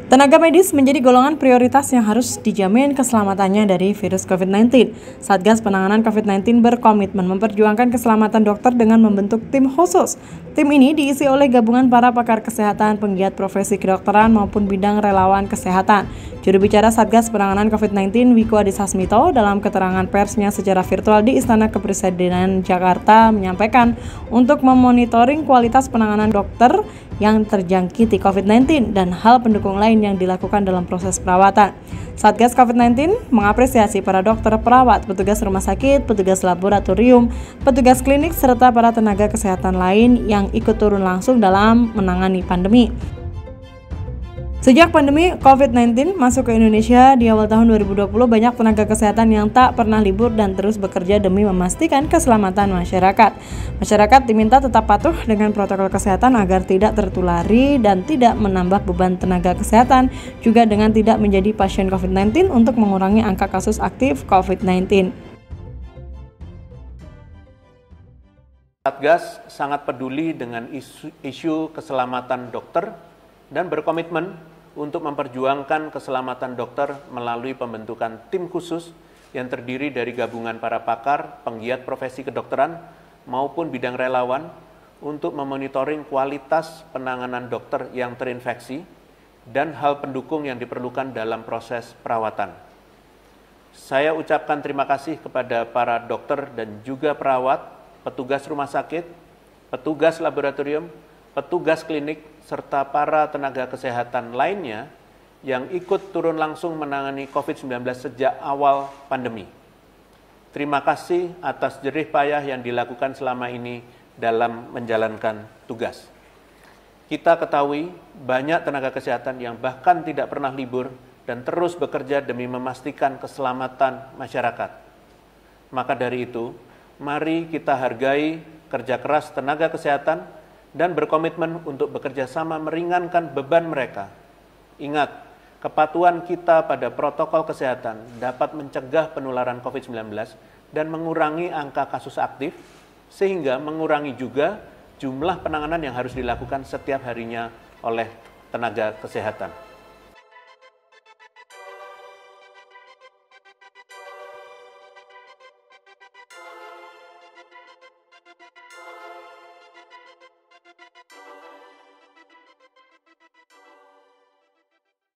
Tenaga medis menjadi golongan prioritas yang harus dijamin keselamatannya dari virus COVID-19. Satgas Penanganan COVID-19 berkomitmen memperjuangkan keselamatan dokter dengan membentuk tim khusus. Tim ini diisi oleh gabungan para pakar kesehatan, penggiat profesi kedokteran maupun bidang relawan kesehatan. Juru bicara Satgas Penanganan COVID-19 Wiku Adhisa Smito dalam keterangan persnya secara virtual di Istana Kepresidenan Jakarta menyampaikan untuk memonitoring kualitas penanganan dokter yang terjangkiti COVID-19 dan hal pendukung lain yang dilakukan dalam proses perawatan. Satgas COVID-19 mengapresiasi para dokter, perawat, petugas rumah sakit, petugas laboratorium, petugas klinik, serta para tenaga kesehatan lain yang ikut turun langsung dalam menangani pandemi. Sejak pandemi COVID-19 masuk ke Indonesia di awal tahun 2020, banyak tenaga kesehatan yang tak pernah libur dan terus bekerja demi memastikan keselamatan masyarakat. Masyarakat diminta tetap patuh dengan protokol kesehatan agar tidak tertulari dan tidak menambah beban tenaga kesehatan, juga dengan tidak menjadi pasien COVID-19 untuk mengurangi angka kasus aktif COVID-19. Satgas sangat peduli dengan isu keselamatan dokter dan berkomitmen untuk memperjuangkan keselamatan dokter melalui pembentukan tim khusus yang terdiri dari gabungan para pakar, penggiat profesi kedokteran, maupun bidang relawan untuk memonitoring kualitas penanganan dokter yang terinfeksi dan hal pendukung yang diperlukan dalam proses perawatan. Saya ucapkan terima kasih kepada para dokter dan juga perawat, petugas rumah sakit, petugas laboratorium, petugas klinik, serta para tenaga kesehatan lainnya yang ikut turun langsung menangani COVID-19 sejak awal pandemi. Terima kasih atas jerih payah yang dilakukan selama ini dalam menjalankan tugas. Kita ketahui banyak tenaga kesehatan yang bahkan tidak pernah libur dan terus bekerja demi memastikan keselamatan masyarakat. Maka dari itu, mari kita hargai kerja keras tenaga kesehatan dan berkomitmen untuk bekerja sama meringankan beban mereka. Ingat, kepatuhan kita pada protokol kesehatan dapat mencegah penularan COVID-19 dan mengurangi angka kasus aktif, sehingga mengurangi juga jumlah penanganan yang harus dilakukan setiap harinya oleh tenaga kesehatan.